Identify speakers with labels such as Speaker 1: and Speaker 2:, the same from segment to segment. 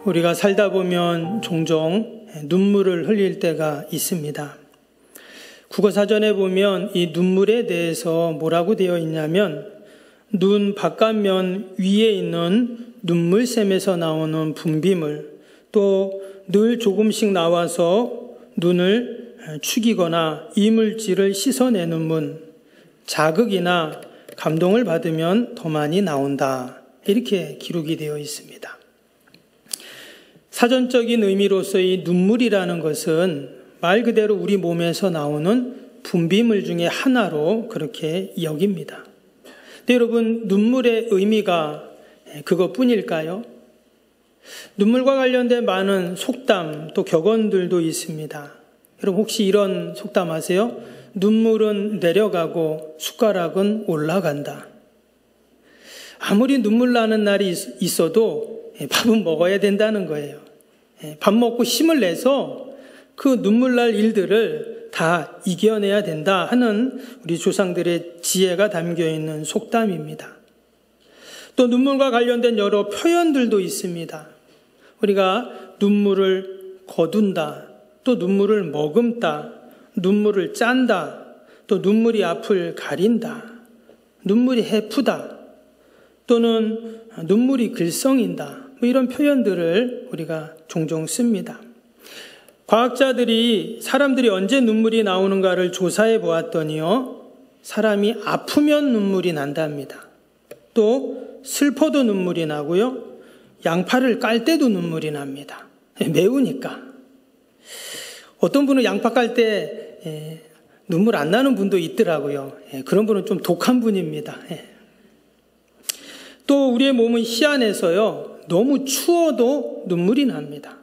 Speaker 1: 우리가 살다 보면 종종 눈물을 흘릴 때가 있습니다. 국어사전에 보면 이 눈물에 대해서 뭐라고 되어 있냐면 눈 바깥면 위에 있는 눈물샘에서 나오는 분비물, 또 늘 조금씩 나와서 눈을 축이거나 이물질을 씻어내는 문, 자극이나 감동을 받으면 더 많이 나온다. 이렇게 기록이 되어 있습니다. 사전적인 의미로서의 눈물이라는 것은 말 그대로 우리 몸에서 나오는 분비물 중에 하나로 그렇게 여깁니다. 근데 여러분, 눈물의 의미가 그것뿐일까요? 눈물과 관련된 많은 속담 또 격언들도 있습니다. 여러분 혹시 이런 속담 아세요? 눈물은 내려가고 숟가락은 올라간다. 아무리 눈물 나는 날이 있어도 밥은 먹어야 된다는 거예요. 밥 먹고 힘을 내서 그 눈물 날 일들을 다 이겨내야 된다 하는 우리 조상들의 지혜가 담겨있는 속담입니다. 또 눈물과 관련된 여러 표현들도 있습니다. 우리가 눈물을 거둔다, 또 눈물을 머금다, 눈물을 짠다, 또 눈물이 앞을 가린다, 눈물이 해프다, 또는 눈물이 글썽인다, 이런 표현들을 우리가 종종 씁니다. 과학자들이 사람들이 언제 눈물이 나오는가를 조사해 보았더니요, 사람이 아프면 눈물이 난답니다. 또 슬퍼도 눈물이 나고요, 양파를 깔 때도 눈물이 납니다. 매우니까. 어떤 분은 양파 깔 때 눈물 안 나는 분도 있더라고요. 그런 분은 좀 독한 분입니다. 또 우리의 몸은 희한해서요, 너무 추워도 눈물이 납니다.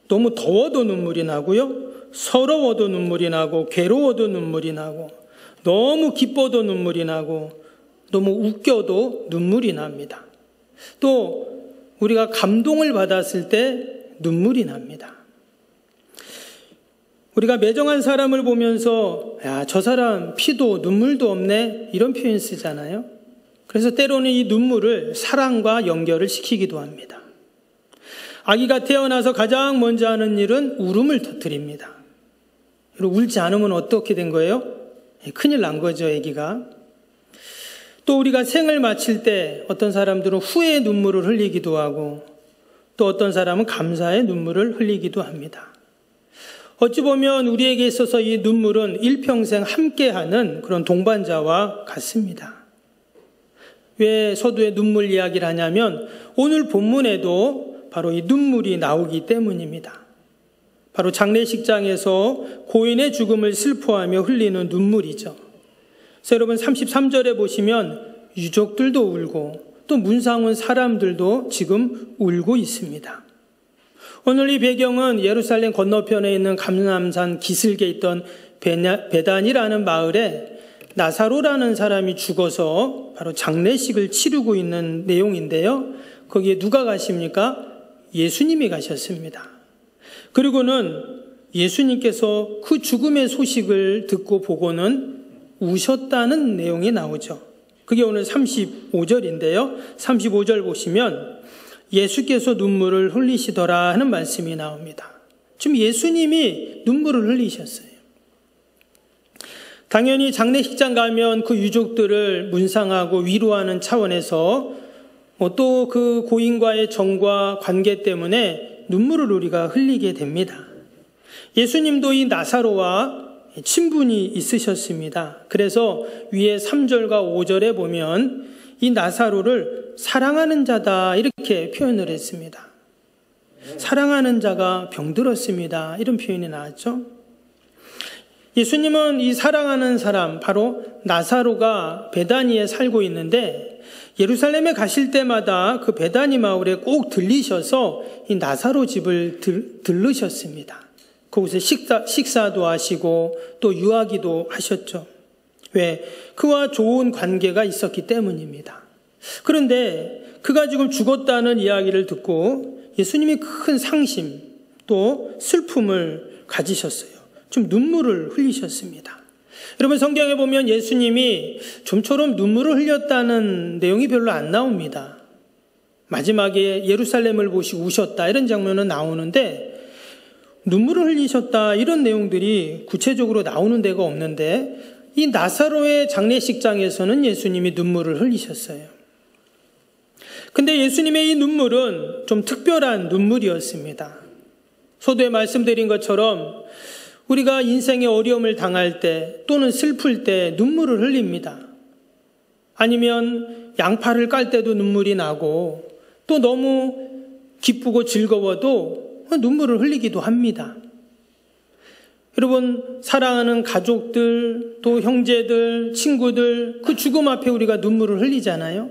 Speaker 1: 너무 더워도 눈물이 나고요, 서러워도 눈물이 나고, 괴로워도 눈물이 나고, 너무 기뻐도 눈물이 나고, 너무 웃겨도 눈물이 납니다. 또 우리가 감동을 받았을 때 눈물이 납니다. 우리가 매정한 사람을 보면서 야, 저 사람 피도 눈물도 없네, 이런 표현 쓰잖아요. 그래서 때로는 이 눈물을 사랑과 연결을 시키기도 합니다. 아기가 태어나서 가장 먼저 하는 일은 울음을 터뜨립니다. 울지 않으면 어떻게 된 거예요? 큰일 난 거죠, 아기가. 또 우리가 생을 마칠 때 어떤 사람들은 후회의 눈물을 흘리기도 하고, 또 어떤 사람은 감사의 눈물을 흘리기도 합니다. 어찌 보면 우리에게 있어서 이 눈물은 일평생 함께하는 그런 동반자와 같습니다. 왜 서두에 눈물 이야기를 하냐면 오늘 본문에도 바로 이 눈물이 나오기 때문입니다. 바로 장례식장에서 고인의 죽음을 슬퍼하며 흘리는 눈물이죠. 그래서 여러분 33절에 보시면 유족들도 울고 또 문상 사람들도 지금 울고 있습니다. 오늘 이 배경은 예루살렘 건너편에 있는 감람산 기슭에 있던 베단이라는 마을에 나사로라는 사람이 죽어서 바로 장례식을 치르고 있는 내용인데요. 거기에 누가 가십니까? 예수님이 가셨습니다. 그리고는 예수님께서 그 죽음의 소식을 듣고 보고는 우셨다는 내용이 나오죠. 그게 오늘 35절인데요. 35절 보시면 예수께서 눈물을 흘리시더라 하는 말씀이 나옵니다. 지금 예수님이 눈물을 흘리셨어요. 당연히 장례식장 가면 그 유족들을 문상하고 위로하는 차원에서 또 그 고인과의 정과 관계 때문에 눈물을 우리가 흘리게 됩니다. 예수님도 이 나사로와 친분이 있으셨습니다. 그래서 위에 3절과 5절에 보면 이 나사로를 사랑하는 자다 이렇게 표현을 했습니다. 사랑하는 자가 병들었습니다. 이런 표현이 나왔죠. 예수님은 이 사랑하는 사람, 바로 나사로가 베다니에 살고 있는데 예루살렘에 가실 때마다 그 베다니 마을에 꼭 들리셔서 이 나사로 집을 들르셨습니다. 거기서 식사도 하시고 또 유하기도 하셨죠. 왜? 그와 좋은 관계가 있었기 때문입니다. 그런데 그가 지금 죽었다는 이야기를 듣고 예수님이 큰 상심 또 슬픔을 가지셨어요. 좀 눈물을 흘리셨습니다. 여러분 성경에 보면 예수님이 좀처럼 눈물을 흘렸다는 내용이 별로 안 나옵니다. 마지막에 예루살렘을 보시고 우셨다 이런 장면은 나오는데 눈물을 흘리셨다 이런 내용들이 구체적으로 나오는 데가 없는데 이 나사로의 장례식장에서는 예수님이 눈물을 흘리셨어요. 근데 예수님의 이 눈물은 좀 특별한 눈물이었습니다. 서두에 말씀드린 것처럼 우리가 인생의 어려움을 당할 때 또는 슬플 때 눈물을 흘립니다. 아니면 양팔을 깔 때도 눈물이 나고 또 너무 기쁘고 즐거워도 눈물을 흘리기도 합니다. 여러분, 사랑하는 가족들, 또 형제들, 친구들, 그 죽음 앞에 우리가 눈물을 흘리잖아요.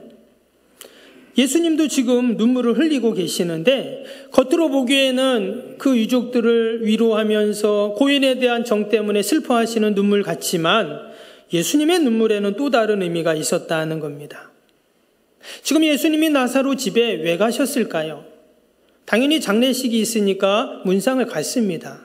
Speaker 1: 예수님도 지금 눈물을 흘리고 계시는데 겉으로 보기에는 그 유족들을 위로하면서 고인에 대한 정 때문에 슬퍼하시는 눈물 같지만 예수님의 눈물에는 또 다른 의미가 있었다는 겁니다. 지금 예수님이 나사로 집에 왜 가셨을까요? 당연히 장례식이 있으니까 문상을 갔습니다.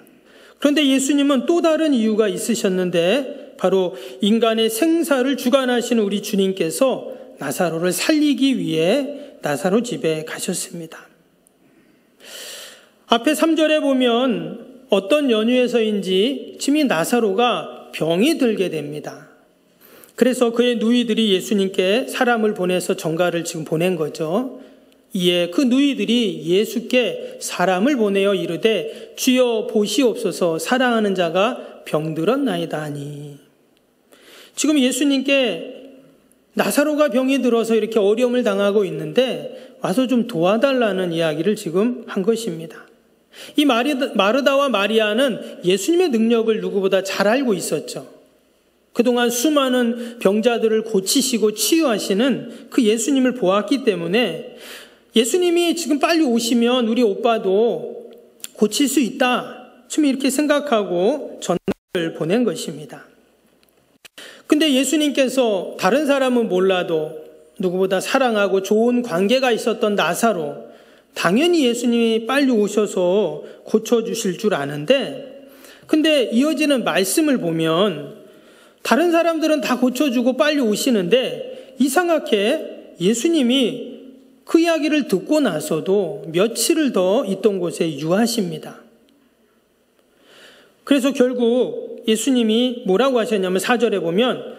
Speaker 1: 그런데 예수님은 또 다른 이유가 있으셨는데 바로 인간의 생사를 주관하시는 우리 주님께서 나사로를 살리기 위해 나사로 집에 가셨습니다. 앞에 3절에 보면 어떤 연유에서인지 지금 이 나사로가 병이 들게 됩니다. 그래서 그의 누이들이 예수님께 사람을 보내서 전가를 지금 보낸 거죠. 이에 그 누이들이 예수께 사람을 보내어 이르되 주여 보시옵소서 사랑하는 자가 병들었나이다 하니. 지금 예수님께 나사로가 병이 들어서 이렇게 어려움을 당하고 있는데 와서 좀 도와달라는 이야기를 지금 한 것입니다. 이 마르다와 마리아는 예수님의 능력을 누구보다 잘 알고 있었죠. 그동안 수많은 병자들을 고치시고 치유하시는 그 예수님을 보았기 때문에 예수님이 지금 빨리 오시면 우리 오빠도 고칠 수 있다. 지금 이렇게 생각하고 전화를 보낸 것입니다. 근데 예수님께서 다른 사람은 몰라도 누구보다 사랑하고 좋은 관계가 있었던 나사로 당연히 예수님이 빨리 오셔서 고쳐주실 줄 아는데 근데 이어지는 말씀을 보면 다른 사람들은 다 고쳐주고 빨리 오시는데 이상하게 예수님이 그 이야기를 듣고 나서도 며칠을 더 있던 곳에 유하십니다. 그래서 결국 예수님이 뭐라고 하셨냐면 4절에 보면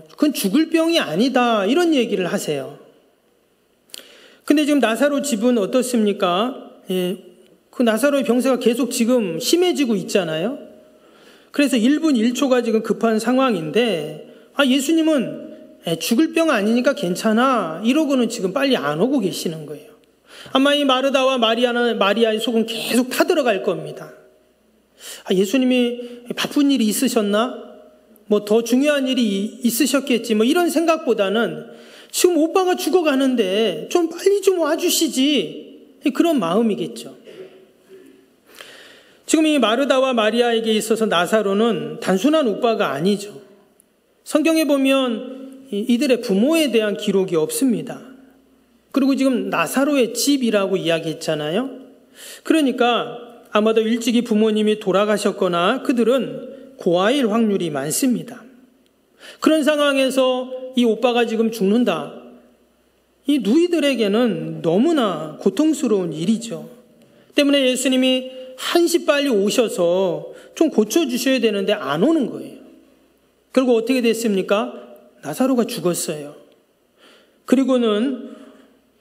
Speaker 1: 그건 죽을 병이 아니다 이런 얘기를 하세요. 근데 지금 나사로 집은 어떻습니까? 그 나사로의 병세가 계속 지금 심해지고 있잖아요. 그래서 1분 1초가 지금 급한 상황인데 예수님은 죽을 병 아니니까 괜찮아 이러고는 지금 빨리 안 오고 계시는 거예요. 아마 이 마르다와 마리아의 속은 계속 타들어갈 겁니다. 예수님이 바쁜 일이 있으셨나? 뭐 더 중요한 일이 있으셨겠지 뭐 이런 생각보다는 지금 오빠가 죽어가는데 좀 빨리 좀 와주시지 그런 마음이겠죠. 지금 이 마르다와 마리아에게 있어서 나사로는 단순한 오빠가 아니죠. 성경에 보면 이들의 부모에 대한 기록이 없습니다. 그리고 지금 나사로의 집이라고 이야기했잖아요. 그러니까 아마도 일찍이 부모님이 돌아가셨거나 그들은 고아일 확률이 많습니다. 그런 상황에서 이 오빠가 지금 죽는다. 이 누이들에게는 너무나 고통스러운 일이죠. 때문에 예수님이 한시 빨리 오셔서 좀 고쳐주셔야 되는데 안 오는 거예요. 결국 어떻게 됐습니까? 나사로가 죽었어요. 그리고는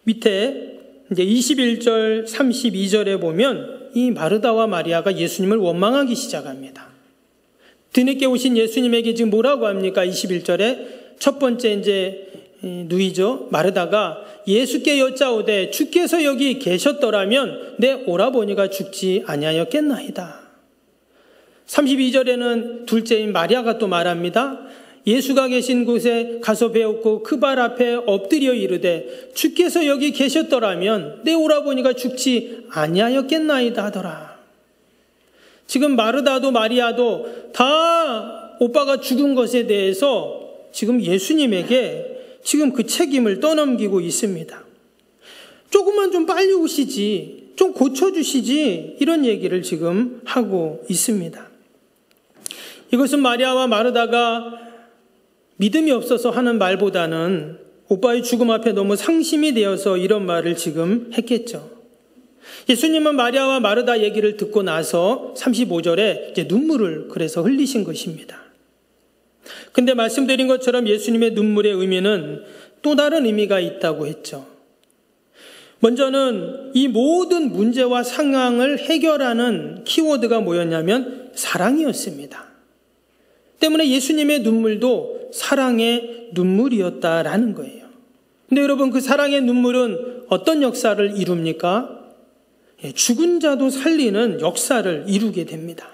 Speaker 1: 밑에 이제 21절, 32절에 보면 이 마르다와 마리아가 예수님을 원망하기 시작합니다. 뒤늦게 오신 예수님에게 지금 뭐라고 합니까? 21절에 첫 번째 이제 누이죠. 마르다가 예수께 여짜오되 주께서 여기 계셨더라면 내 오라버니가 죽지 아니하였겠나이다. 32절에는 둘째인 마리아가 또 말합니다. 예수가 계신 곳에 가서 배웠고 그 발 앞에 엎드려 이르되 주께서 여기 계셨더라면 내 오라버니가 죽지 아니하였겠나이다 하더라. 지금 마르다도 마리아도 다 오빠가 죽은 것에 대해서 지금 예수님에게 지금 그 책임을 떠넘기고 있습니다. 조금만 좀 빨리 오시지, 좀 고쳐주시지 이런 얘기를 지금 하고 있습니다. 이것은 마리아와 마르다가 믿음이 없어서 하는 말보다는 오빠의 죽음 앞에 너무 상심이 되어서 이런 말을 지금 했겠죠. 예수님은 마리아와 마르다 얘기를 듣고 나서 35절에 이제 눈물을 그래서 흘리신 것입니다. 근데 말씀드린 것처럼 예수님의 눈물의 의미는 또 다른 의미가 있다고 했죠. 먼저는 이 모든 문제와 상황을 해결하는 키워드가 뭐였냐면 사랑이었습니다. 때문에 예수님의 눈물도 사랑의 눈물이었다라는 거예요. 근데 여러분, 그 사랑의 눈물은 어떤 역사를 이룹니까? 죽은 자도 살리는 역사를 이루게 됩니다.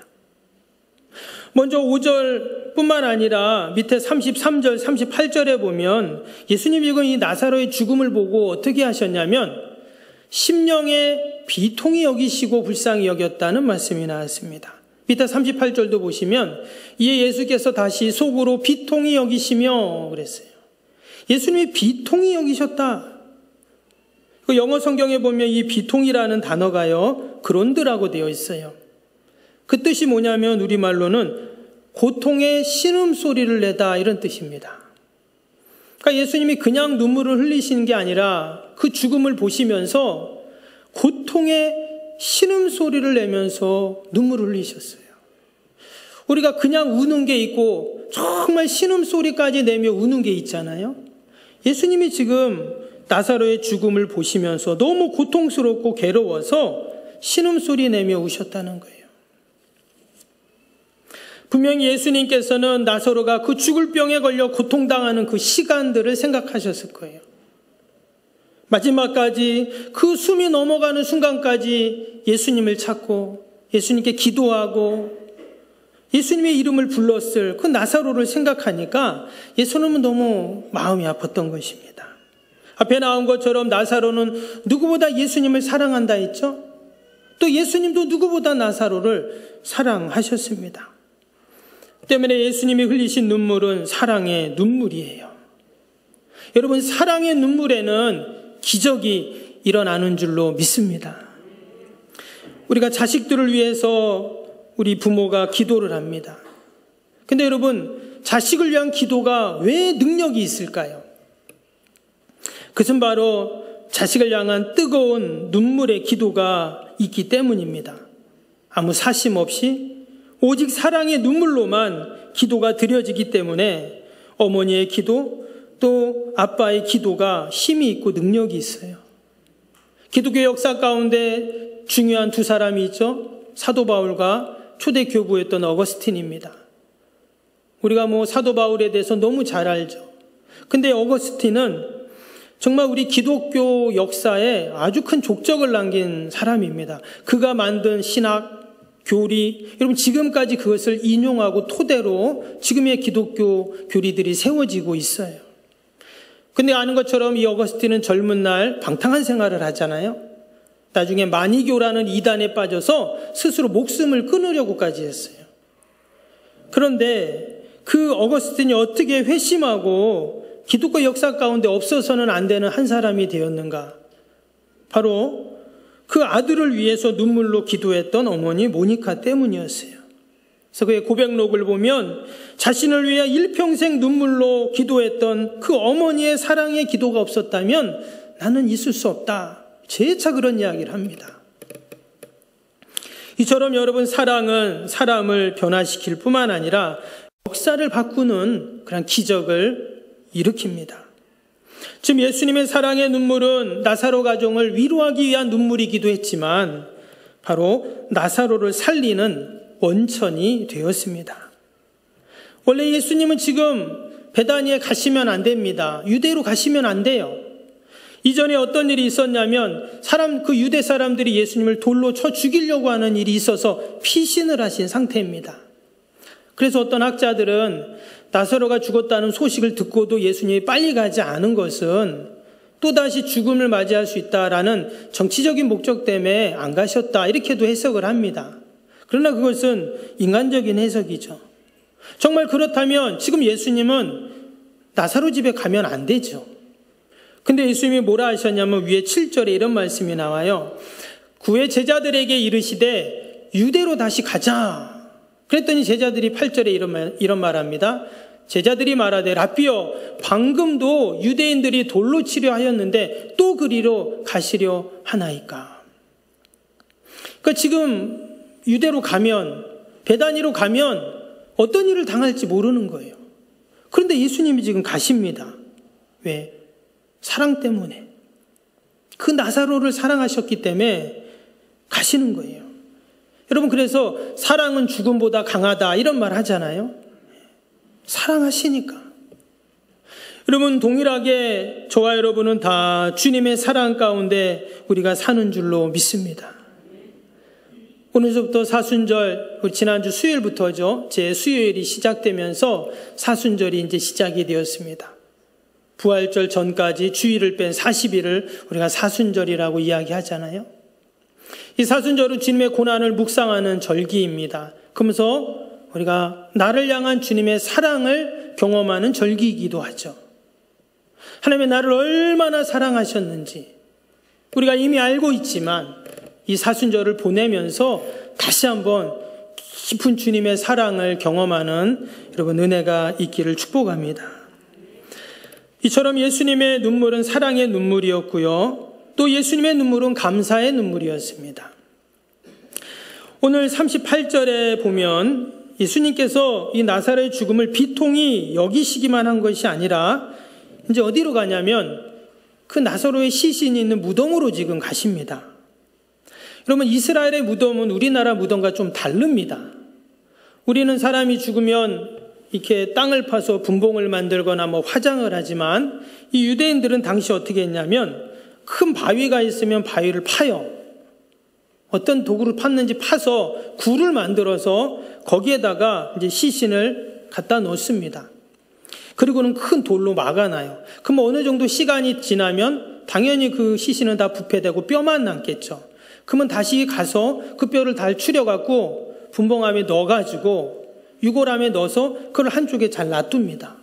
Speaker 1: 먼저 5절뿐만 아니라 밑에 33절, 38절에 보면 예수님이 이 나사로의 죽음을 보고 어떻게 하셨냐면 심령에 비통히 여기시고 불쌍히 여겼다는 말씀이 나왔습니다. 밑에 38절도 보시면 이에 예수께서 다시 속으로 비통히 여기시며 그랬어요. 예수님이 비통히 여기셨다. 그 영어 성경에 보면 이 비통이라는 단어가요, 그론드라고 되어 있어요. 그 뜻이 뭐냐면 우리말로는 고통의 신음소리를 내다, 이런 뜻입니다. 그러니까 예수님이 그냥 눈물을 흘리시는 게 아니라 그 죽음을 보시면서 고통의 신음소리를 내면서 눈물을 흘리셨어요. 우리가 그냥 우는 게 있고 정말 신음소리까지 내며 우는 게 있잖아요. 예수님이 지금 나사로의 죽음을 보시면서 너무 고통스럽고 괴로워서 신음소리 내며 우셨다는 거예요. 분명히 예수님께서는 나사로가 그 죽을 병에 걸려 고통당하는 그 시간들을 생각하셨을 거예요. 마지막까지 그 숨이 넘어가는 순간까지 예수님을 찾고 예수님께 기도하고 예수님의 이름을 불렀을 그 나사로를 생각하니까 예수님은 너무 마음이 아팠던 것입니다. 앞에 나온 것처럼 나사로는 누구보다 예수님을 사랑한다 했죠. 또 예수님도 누구보다 나사로를 사랑하셨습니다. 때문에 예수님이 흘리신 눈물은 사랑의 눈물이에요. 여러분, 사랑의 눈물에는 기적이 일어나는 줄로 믿습니다. 우리가 자식들을 위해서 우리 부모가 기도를 합니다. 근데 여러분, 자식을 위한 기도가 왜 능력이 있을까요? 그것은 바로 자식을 향한 뜨거운 눈물의 기도가 있기 때문입니다. 아무 사심 없이 오직 사랑의 눈물로만 기도가 드려지기 때문에 어머니의 기도 또 아빠의 기도가 힘이 있고 능력이 있어요. 기독교 역사 가운데 중요한 두 사람이 있죠. 사도 바울과 초대 교부였던 어거스틴입니다. 우리가 사도 바울에 대해서 너무 잘 알죠. 근데 어거스틴은 정말 우리 기독교 역사에 아주 큰 족적을 남긴 사람입니다. 그가 만든 신학, 교리, 여러분 지금까지 그것을 인용하고 토대로 지금의 기독교 교리들이 세워지고 있어요. 근데 아는 것처럼 이 어거스틴은 젊은 날 방탕한 생활을 하잖아요. 나중에 마니교라는 이단에 빠져서 스스로 목숨을 끊으려고까지 했어요. 그런데 그 어거스틴이 어떻게 회심하고 기독교 역사 가운데 없어서는 안 되는 한 사람이 되었는가? 바로 그 아들을 위해서 눈물로 기도했던 어머니 모니카 때문이었어요. 그래서 그의 고백록을 보면 자신을 위해 일평생 눈물로 기도했던 그 어머니의 사랑의 기도가 없었다면 나는 있을 수 없다. 재차 그런 이야기를 합니다. 이처럼 여러분, 사랑은 사람을 변화시킬 뿐만 아니라 역사를 바꾸는 그런 기적을 일으킵니다. 지금 예수님의 사랑의 눈물은 나사로 가족을 위로하기 위한 눈물이기도 했지만 바로 나사로를 살리는 원천이 되었습니다. 원래 예수님은 지금 베다니에 가시면 안 됩니다. 유대로 가시면 안 돼요. 이전에 어떤 일이 있었냐면 그 유대 사람들이 예수님을 돌로 쳐 죽이려고 하는 일이 있어서 피신을 하신 상태입니다. 그래서 어떤 학자들은 나사로가 죽었다는 소식을 듣고도 예수님이 빨리 가지 않은 것은 또다시 죽음을 맞이할 수 있다라는 정치적인 목적 때문에 안 가셨다, 이렇게도 해석을 합니다. 그러나 그것은 인간적인 해석이죠. 정말 그렇다면 지금 예수님은 나사로 집에 가면 안 되죠. 근데 예수님이 뭐라 하셨냐면 위에 7절에 이런 말씀이 나와요. 그의 제자들에게 이르시되 유대로 다시 가자. 그랬더니 제자들이 8절에 이런 말합니다. 제자들이 말하되 라삐여 방금도 유대인들이 돌로 치려 하였는데 또 그리로 가시려 하나이까. 그러니까 지금 유대로 가면, 베다니로 가면 어떤 일을 당할지 모르는 거예요. 그런데 예수님이 지금 가십니다. 왜? 사랑 때문에. 그 나사로를 사랑하셨기 때문에 가시는 거예요. 여러분, 그래서 사랑은 죽음보다 강하다 이런 말 하잖아요. 사랑하시니까. 여러분, 동일하게 저와 여러분은 다 주님의 사랑 가운데 우리가 사는 줄로 믿습니다. 오늘부터 사순절, 지난주 수요일부터죠. 제 수요일이 시작되면서 사순절이 이제 시작이 되었습니다. 부활절 전까지 주일을 뺀 40일을 우리가 사순절이라고 이야기하잖아요. 이 사순절은 주님의 고난을 묵상하는 절기입니다. 그러면서 우리가 나를 향한 주님의 사랑을 경험하는 절기이기도 하죠. 하나님의 나를 얼마나 사랑하셨는지 우리가 이미 알고 있지만 이 사순절을 보내면서 다시 한번 깊은 주님의 사랑을 경험하는 여러분 은혜가 있기를 축복합니다. 이처럼 예수님의 눈물은 사랑의 눈물이었고요. 또 예수님의 눈물은 감사의 눈물이었습니다. 오늘 38절에 보면 예수님께서 이 나사로의 죽음을 비통히 여기시기만 한 것이 아니라 이제 어디로 가냐면 그 나사로의 시신이 있는 무덤으로 지금 가십니다. 여러분, 이스라엘의 무덤은 우리나라 무덤과 좀 다릅니다. 우리는 사람이 죽으면 이렇게 땅을 파서 분봉을 만들거나 화장을 하지만 이 유대인들은 당시 어떻게 했냐면 큰 바위가 있으면 바위를 파요. 어떤 도구를 팠는지 파서 굴을 만들어서 거기에다가 이제 시신을 갖다 넣습니다. 그리고는 큰 돌로 막아놔요. 그럼 어느 정도 시간이 지나면 당연히 그 시신은 다 부패되고 뼈만 남겠죠. 그러면 다시 가서 그 뼈를 다 추려갖고 분봉함에 넣어가지고 유골함에 넣어서 그걸 한쪽에 잘 놔둡니다.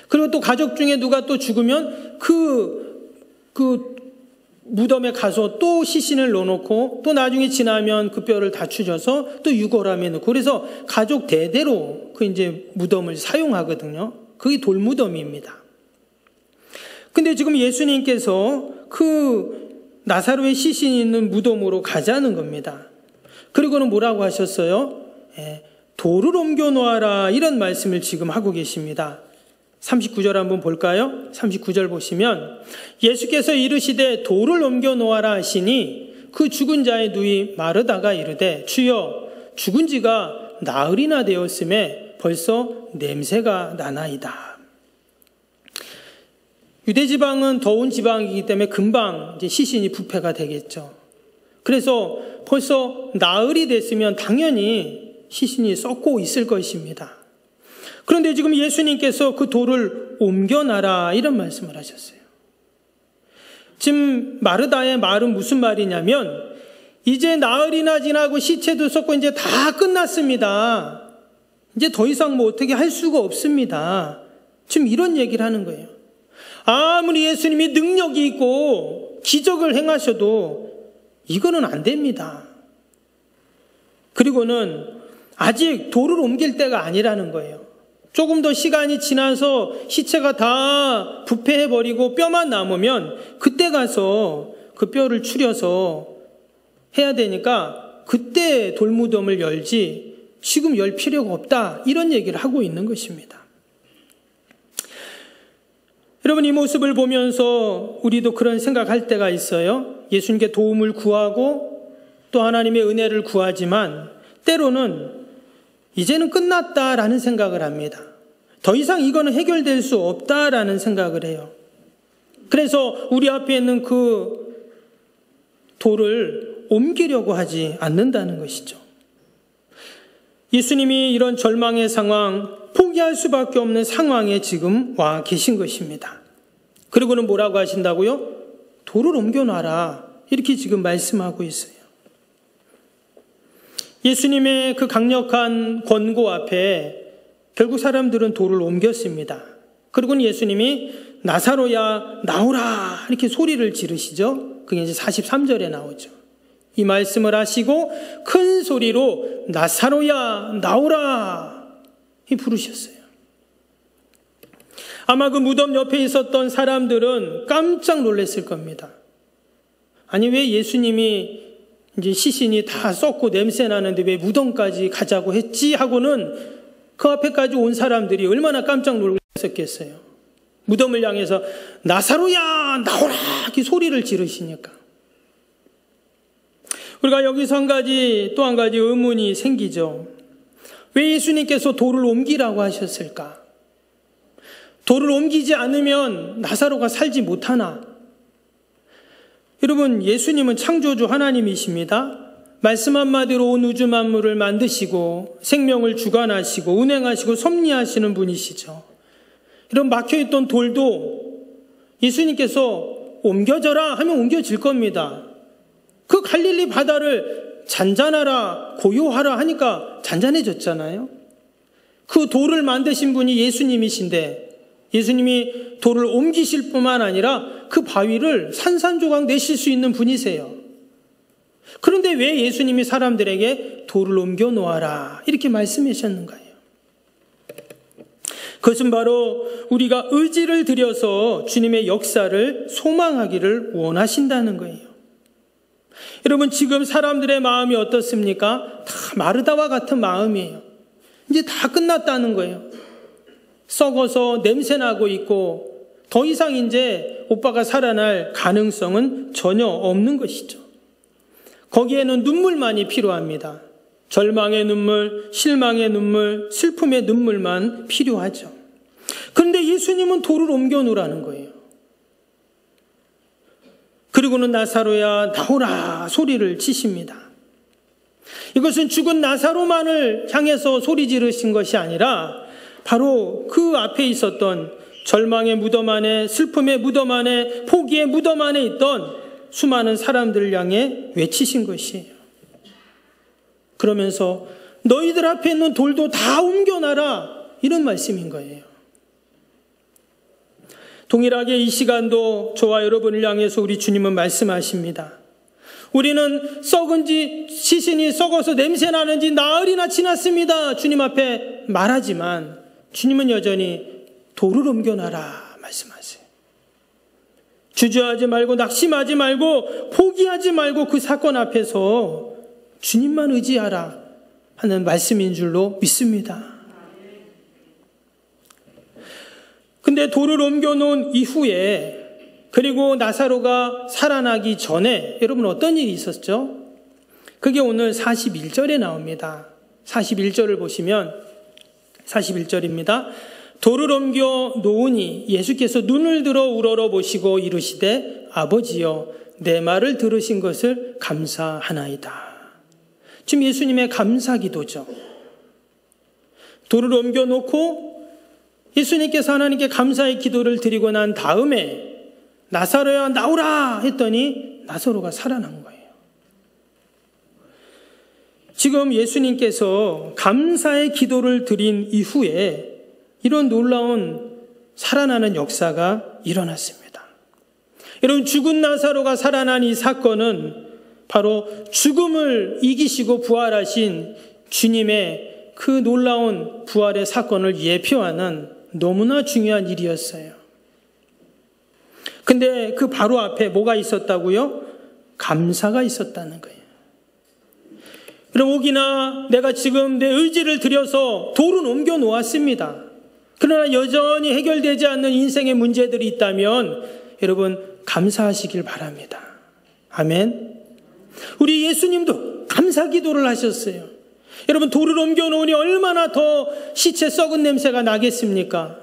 Speaker 1: 그리고 또 가족 중에 누가 또 죽으면 그 무덤에 가서 또 시신을 넣어놓고 또 나중에 지나면 그 뼈를 다 추져서 또 유골함에 넣고 그래서 가족 대대로 그 이제 무덤을 사용하거든요. 그게 돌무덤입니다. 근데 지금 예수님께서 그 나사로의 시신이 있는 무덤으로 가자는 겁니다. 그리고는 뭐라고 하셨어요? 돌을 옮겨 놓아라 이런 말씀을 지금 하고 계십니다. 39절 한번 볼까요? 39절 보시면 예수께서 이르시되 돌을 옮겨 놓아라 하시니 그 죽은 자의 누이 마르다가 이르되 주여 죽은 지가 나흘이나 되었음에 벌써 냄새가 나나이다. 유대 지방은 더운 지방이기 때문에 금방 이제 시신이 부패가 되겠죠. 그래서 벌써 나흘이 됐으면 당연히 시신이 썩고 있을 것입니다. 그런데 지금 예수님께서 그 돌을 옮겨놔라 이런 말씀을 하셨어요. 지금 마르다의 말은 무슨 말이냐면 이제 나흘이나 지나고 시체도 썩고 이제 다 끝났습니다. 이제 더 이상 어떻게 할 수가 없습니다. 지금 이런 얘기를 하는 거예요. 아무리 예수님이 능력이 있고 기적을 행하셔도 이거는 안 됩니다. 그리고는 아직 돌을 옮길 때가 아니라는 거예요. 조금 더 시간이 지나서 시체가 다 부패해버리고 뼈만 남으면 그때 가서 그 뼈를 추려서 해야 되니까 그때 돌무덤을 열지 지금 열 필요가 없다 이런 얘기를 하고 있는 것입니다. 여러분, 이 모습을 보면서 우리도 그런 생각할 때가 있어요. 예수님께 도움을 구하고 또 하나님의 은혜를 구하지만 때로는 이제는 끝났다라는 생각을 합니다. 더 이상 이거는 해결될 수 없다라는 생각을 해요. 그래서 우리 앞에 있는 그 돌을 옮기려고 하지 않는다는 것이죠. 예수님이 이런 절망의 상황, 포기할 수밖에 없는 상황에 지금 와 계신 것입니다. 그리고는 뭐라고 하신다고요? 돌을 옮겨놔라. 이렇게 지금 말씀하고 있어요. 예수님의 그 강력한 권고 앞에 결국 사람들은 돌을 옮겼습니다. 그리고는 예수님이 나사로야 나오라 이렇게 소리를 지르시죠. 그게 이제 43절에 나오죠. 이 말씀을 하시고 큰 소리로 나사로야 나오라 이 부르셨어요. 아마 그 무덤 옆에 있었던 사람들은 깜짝 놀랐을 겁니다. 아니, 왜 예수님이 이제 시신이 다 썩고 냄새 나는데 왜 무덤까지 가자고 했지? 하고는 그 앞에까지 온 사람들이 얼마나 깜짝 놀랐었겠어요. 무덤을 향해서 나사로야 나오라 이렇게 소리를 지르시니까. 우리가 여기서 또 한 가지 의문이 생기죠. 왜 예수님께서 돌을 옮기라고 하셨을까? 돌을 옮기지 않으면 나사로가 살지 못하나? 여러분, 예수님은 창조주 하나님이십니다. 말씀 한마디로 온 우주 만물을 만드시고 생명을 주관하시고 운행하시고 섭리하시는 분이시죠. 이런 막혀있던 돌도 예수님께서 옮겨져라 하면 옮겨질 겁니다. 그 갈릴리 바다를 잔잔하라 고요하라 하니까 잔잔해졌잖아요. 그 돌을 만드신 분이 예수님이신데 예수님이 돌을 옮기실 뿐만 아니라 그 바위를 산산조각 내실 수 있는 분이세요. 그런데 왜 예수님이 사람들에게 돌을 옮겨 놓아라 이렇게 말씀하셨는가요? 그것은 바로 우리가 의지를 들여서 주님의 역사를 소망하기를 원하신다는 거예요. 여러분, 지금 사람들의 마음이 어떻습니까? 다 마르다와 같은 마음이에요. 이제 다 끝났다는 거예요. 썩어서 냄새나고 있고 더 이상 이제 오빠가 살아날 가능성은 전혀 없는 것이죠. 거기에는 눈물만이 필요합니다. 절망의 눈물, 실망의 눈물, 슬픔의 눈물만 필요하죠. 그런데 예수님은 돌을 옮겨 놓으라는 거예요. 그리고는 나사로야 나오라 소리를 치십니다. 이것은 죽은 나사로만을 향해서 소리 지르신 것이 아니라 바로 그 앞에 있었던 절망의 무덤 안에, 슬픔의 무덤 안에, 포기의 무덤 안에 있던 수많은 사람들을 향해 외치신 것이에요. 그러면서 너희들 앞에 있는 돌도 다 옮겨놔라 이런 말씀인 거예요. 동일하게 이 시간도 저와 여러분을 향해서 우리 주님은 말씀하십니다. 우리는 시신이 썩어서 냄새 나는지 나흘이나 지났습니다. 주님 앞에 말하지만 주님은 여전히 돌을 옮겨놔라 말씀하세요. 주저하지 말고 낙심하지 말고 포기하지 말고 그 사건 앞에서 주님만 의지하라 하는 말씀인 줄로 믿습니다. 근데 돌을 옮겨놓은 이후에 그리고 나사로가 살아나기 전에 여러분 어떤 일이 있었죠? 그게 오늘 41절에 나옵니다. 41절을 보시면 41절입니다. 돌을 옮겨 놓으니 예수께서 눈을 들어 우러러 보시고 이르시되 아버지여 내 말을 들으신 것을 감사하나이다. 지금 예수님의 감사 기도죠. 돌을 옮겨 놓고 예수님께서 하나님께 감사의 기도를 드리고 난 다음에 나사로야 나오라 했더니 나사로가 살아난 거예요. 지금 예수님께서 감사의 기도를 드린 이후에 이런 놀라운 살아나는 역사가 일어났습니다. 여러분, 죽은 나사로가 살아난 이 사건은 바로 죽음을 이기시고 부활하신 주님의 그 놀라운 부활의 사건을 예표하는 너무나 중요한 일이었어요. 근데 그 바로 앞에 뭐가 있었다고요? 감사가 있었다는 거예요. 그럼 혹이나 내가 지금 내 의지를 들여서 돌은 옮겨 놓았습니다. 그러나 여전히 해결되지 않는 인생의 문제들이 있다면 여러분 감사하시길 바랍니다. 아멘. 우리 예수님도 감사 기도를 하셨어요. 여러분, 돌을 옮겨 놓으니 얼마나 더 시체 썩은 냄새가 나겠습니까?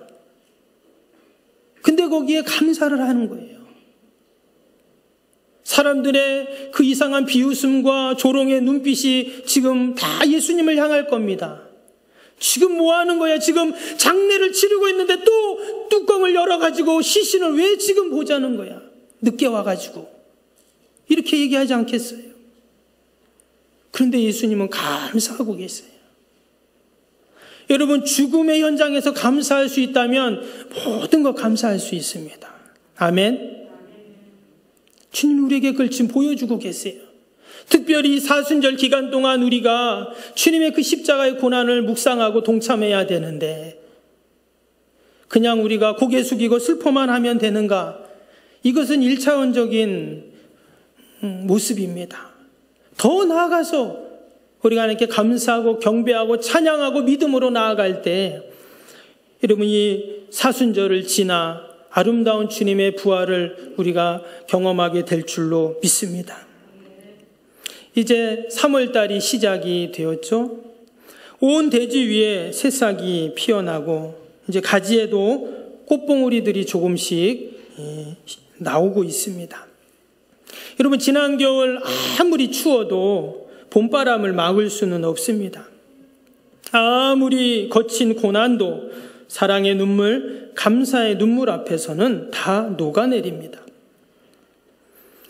Speaker 1: 근데 거기에 감사를 하는 거예요. 사람들의 그 이상한 비웃음과 조롱의 눈빛이 지금 다 예수님을 향할 겁니다. 지금 뭐 하는 거야? 지금 장례를 치르고 있는데 또 뚜껑을 열어가지고 시신을 왜 지금 보자는 거야? 늦게 와가지고. 이렇게 얘기하지 않겠어요? 그런데 예수님은 감사하고 계세요. 여러분, 죽음의 현장에서 감사할 수 있다면 모든 거 감사할 수 있습니다. 아멘. 주님 우리에게 그걸 지금 보여주고 계세요. 특별히 사순절 기간 동안 우리가 주님의 그 십자가의 고난을 묵상하고 동참해야 되는데 그냥 우리가 고개 숙이고 슬퍼만 하면 되는가? 이것은 1차원적인 모습입니다. 더 나아가서 우리가 하나님께 감사하고 경배하고 찬양하고 믿음으로 나아갈 때 여러분 이 사순절을 지나 아름다운 주님의 부활을 우리가 경험하게 될 줄로 믿습니다. 이제 3월달이 시작이 되었죠. 온 대지 위에 새싹이 피어나고 이제 가지에도 꽃봉오리들이 조금씩 나오고 있습니다. 여러분 지난 겨울 아무리 추워도 봄바람을 막을 수는 없습니다. 아무리 거친 고난도 사랑의 눈물, 감사의 눈물 앞에서는 다 녹아내립니다.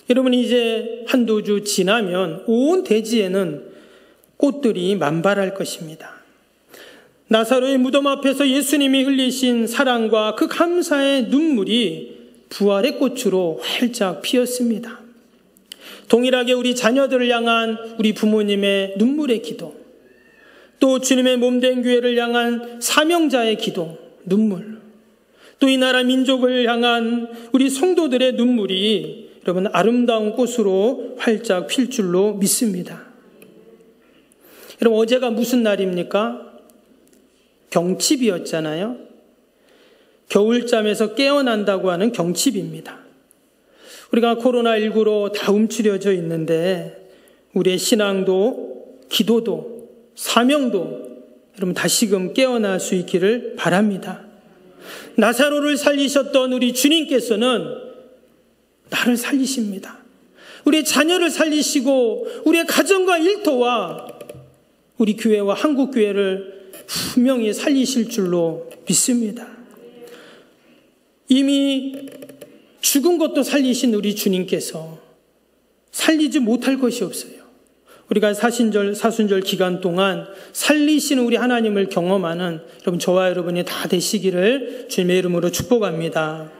Speaker 1: 여러분 이제 한두 주 지나면 온 대지에는 꽃들이 만발할 것입니다. 나사로의 무덤 앞에서 예수님이 흘리신 사랑과 그 감사의 눈물이 부활의 꽃으로 활짝 피었습니다. 동일하게 우리 자녀들을 향한 우리 부모님의 눈물의 기도, 또 주님의 몸된 교회를 향한 사명자의 기도, 눈물, 또 이 나라 민족을 향한 우리 성도들의 눈물이 여러분 아름다운 꽃으로 활짝 필 줄로 믿습니다. 여러분 어제가 무슨 날입니까? 경칩이었잖아요. 겨울잠에서 깨어난다고 하는 경칩입니다. 우리가 코로나19로 다 움츠려져 있는데 우리의 신앙도 기도도 사명도 여러분 다시금 깨어날 수 있기를 바랍니다. 나사로를 살리셨던 우리 주님께서는 나를 살리십니다. 우리의 자녀를 살리시고 우리의 가정과 일터와 우리 교회와 한국교회를 분명히 살리실 줄로 믿습니다. 이미 죽은 것도 살리신 우리 주님께서 살리지 못할 것이 없어요. 우리가 사순절 기간 동안 살리시는 우리 하나님을 경험하는 여러분 저와 여러분이 다 되시기를 주님의 이름으로 축복합니다.